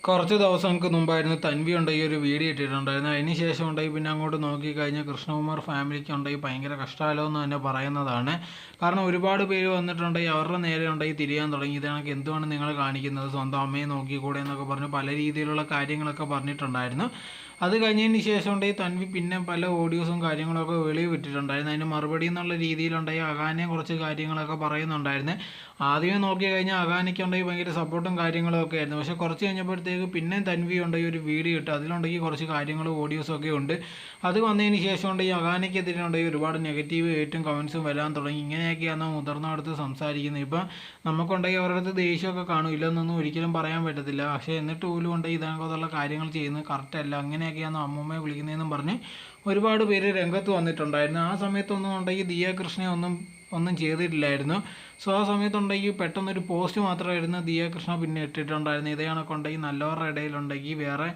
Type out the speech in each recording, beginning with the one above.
കുറച്ച് ദിവസങ്ങൾക്ക് മുമ്പായിരുന്നു തൻവി ഉണ്ടായി ഒരു വീഡിയോ ഇട്ടിട്ടുണ്ടായിരുന്നു. അതിന് ശേഷം ഉണ്ടായി പിന്നെ അങ്ങോട്ട് നോക്കിക്കഴിഞ്ഞാൽ കൃഷ്ണകുമാർ ഫാമിലിക്ക് ഉണ്ടായി ഭയങ്കര കഷ്ടകാലം എന്ന് തന്നെ പറയുന്നതാണ്. കാരണം ഒരുപാട് പേര് വന്നിട്ടുണ്ടെങ്കിൽ അവരുടെ നേരെ ഉണ്ടായി തിരിയാൻ തുടങ്ങി. ഇതാണെങ്കിൽ എന്തുകൊണ്ട് നിങ്ങൾ കാണിക്കുന്നത്, സ്വന്തം അമ്മയെ നോക്കിക്കൂടെ എന്നൊക്കെ പറഞ്ഞ് പല രീതിയിലുള്ള കാര്യങ്ങളൊക്കെ പറഞ്ഞിട്ടുണ്ടായിരുന്നു. അത് കഴിഞ്ഞതിന് ശേഷം ഉണ്ടായി തൻവി പിന്നെ പല ഓഡിയോസും കാര്യങ്ങളൊക്കെ വെളിയിൽ വിട്ടിട്ടുണ്ടായിരുന്നു. അതിന് മറുപടി എന്നുള്ള രീതിയിലുണ്ടായി അഗാനെ കുറച്ച് കാര്യങ്ങളൊക്കെ പറയുന്നുണ്ടായിരുന്നു. ആദ്യമേ നോക്കി കഴിഞ്ഞാൽ അഗാനയ്ക്ക് ഉണ്ടായി ഭയങ്കര സപ്പോർട്ടും കാര്യങ്ങളും ഒക്കെ ആയിരുന്നു. പക്ഷേ കുറച്ച് കഴിഞ്ഞപ്പോഴത്തേക്ക് പിന്നെ തൻവി ഉണ്ടെങ്കിൽ ഒരു വീഡിയോ ഇട്ട് അതിലുണ്ടെങ്കിൽ കുറച്ച് കാര്യങ്ങളും ഓഡിയോസും ഒക്കെ ഉണ്ട്. അത് വന്നതിന് ശേഷം ഉണ്ടെങ്കിൽ അഗാനയ്ക്കെതിരെ ഉണ്ടെങ്കിൽ ഒരുപാട് നെഗറ്റീവ് ഏറ്റവും കമൻസും വരാൻ തുടങ്ങി. ഇങ്ങനെയൊക്കെയാണ് മുതിർന്നടുത്ത് സംസാരിക്കുന്നത്. ഇപ്പം നമുക്കുണ്ടെങ്കിൽ അവരുടെ അടുത്ത് ദേഷ്യമൊക്കെ കാണും, ഇല്ലെന്നൊന്നും ഒരിക്കലും പറയാൻ പറ്റത്തില്ല. പക്ഷേ എന്നിട്ട് പോലും ഉണ്ടെങ്കിൽ ഇതിനകത്തുള്ള കാര്യങ്ങൾ ചെയ്യുന്നത് കറക്റ്റ് അല്ല, അങ്ങനെയൊക്കെയാണ് അമ്മൂമ്മയെ വിളിക്കുന്നതെന്നും പറഞ്ഞ് ഒരുപാട് പേര് രംഗത്ത് വന്നിട്ടുണ്ടായിരുന്നു. ആ സമയത്തൊന്നും ഉണ്ടെങ്കിൽ ദിയ കൃഷ്ണയെ ഒന്നും ചെയ്തിട്ടില്ലായിരുന്നു. സോ ആ സമയത്തുണ്ടെങ്കിൽ പെട്ടെന്നൊരു പോസ്റ്റ് മാത്രമായിരുന്നു ദിയ കൃഷ്ണ പിന്നെ ഇട്ടിട്ടുണ്ടായിരുന്നു. ഇതേ കണക്കുണ്ടെങ്കിൽ നല്ലവരുടെ ഇടയിലുണ്ടെങ്കിൽ വേറെ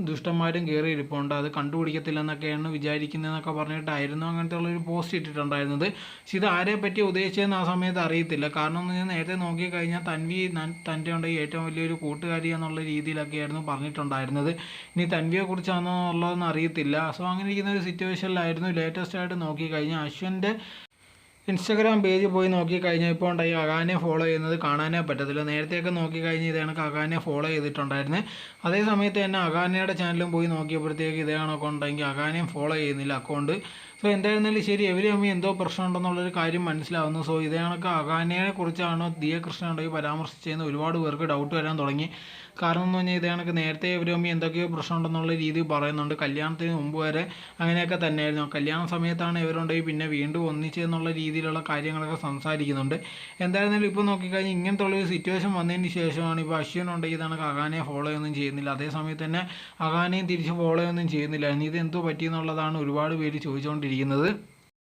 ദുഷ്ടന്മാരും കയറി ഇരിപ്പുണ്ട്, അത് കണ്ടുപിടിക്കത്തില്ലെന്നൊക്കെയാണ് വിചാരിക്കുന്നതെന്നൊക്കെ പറഞ്ഞിട്ടായിരുന്നു അങ്ങനത്തെ ഉള്ളൊരു പോസ്റ്റ് ഇട്ടിട്ടുണ്ടായിരുന്നത്. പക്ഷെ ഇത് ആരെ പറ്റി ഉദ്ദേശിച്ചതെന്ന് ആ സമയത്ത് അറിയത്തില്ല. കാരണം എന്ന് പറഞ്ഞാൽ നേരത്തെ നോക്കിക്കഴിഞ്ഞാൽ തൻവി തൻ്റെ ഉണ്ടെങ്കിൽ ഏറ്റവും വലിയൊരു കൂട്ടുകാരി എന്നുള്ള രീതിയിലൊക്കെയായിരുന്നു പറഞ്ഞിട്ടുണ്ടായിരുന്നത്. ഇനി തൻവിയെക്കുറിച്ചാണോ ഉള്ളതെന്ന് അറിയത്തില്ല. സോ അങ്ങനെ ഇരിക്കുന്ന ഒരു സിറ്റുവേഷനിലായിരുന്നു ലേറ്റസ്റ്റ് ആയിട്ട് നോക്കിക്കഴിഞ്ഞാൽ അശ്വൻ്റെ ഇൻസ്റ്റാഗ്രാം പേജ് പോയി നോക്കിക്കഴിഞ്ഞാൽ ഇപ്പോൾ ഉണ്ടായി അഗാനെ ഫോളോ ചെയ്യുന്നത് കാണാനേ പറ്റത്തില്ല. നേരത്തെയൊക്കെ നോക്കിക്കഴിഞ്ഞാൽ ഇതേ കണക്ക് അഗാനെ ഫോളോ ചെയ്തിട്ടുണ്ടായിരുന്നു. അതേ സമയത്ത് തന്നെ അഗാനയുടെ ചാനലും പോയി നോക്കിയപ്പോഴത്തേക്ക് ഇതേ കണക്ക് ഉണ്ടെങ്കിൽ അഗാനെയും ഫോളോ ചെയ്യുന്നില്ല അക്കൗണ്ട്. സോ എന്തായിരുന്നാലും ശരി, എവര് തമ്മിൽ എന്തോ പ്രശ്നമുണ്ടെന്നുള്ളൊരു കാര്യം മനസ്സിലാവുന്നു. സോ ഇതേ കണക്ക് അഗാനയെ കുറിച്ചാണോ ദിയ കൃഷ്ണ ഉണ്ടെങ്കിൽ പരാമർശിച്ചതെന്ന് ഒരുപാട് പേർക്ക് ഡൗട്ട് വരാൻ തുടങ്ങി. കാരണം എന്ന് പറഞ്ഞാൽ ഇതേ കണക്ക് നേരത്തെ ഇവർ തമ്മിൽ എന്തൊക്കെയോ പ്രശ്നമുണ്ടെന്നുള്ള രീതിയിൽ പറയുന്നുണ്ട്. കല്യാണത്തിന് മുമ്പ് വരെ അങ്ങനെയൊക്കെ തന്നെയായിരുന്നു. കല്യാണ സമയത്താണ് ഇവരുണ്ടെങ്കിൽ പിന്നെ വീണ്ടും ഒന്നിച്ചെന്നുള്ള രീതിയിലുള്ള കാര്യങ്ങളൊക്കെ സംസാരിക്കുന്നുണ്ട്. എന്തായിരുന്നാലും ഇപ്പോൾ നോക്കിക്കഴിഞ്ഞാൽ ഇങ്ങനത്തെ ഉള്ളൊരു സിറ്റുവേഷൻ വന്നതിന് ശേഷമാണ് ഇപ്പോൾ അശ്വിനുണ്ടെങ്കിൽ ഇതാണ് അഗാനയെ ഫോളോ ഒന്നും ചെയ്യുന്നില്ല. അതേ സമയത്ത് തന്നെ അഗാനയും തിരിച്ച് ഫോളോ ഒന്നും ചെയ്യുന്നില്ല. ഇത് എന്തോ പറ്റിയെന്നുള്ളതാണ് ഒരുപാട് പേര് ചോദിച്ചുകൊണ്ടിരിക്കുന്നത്.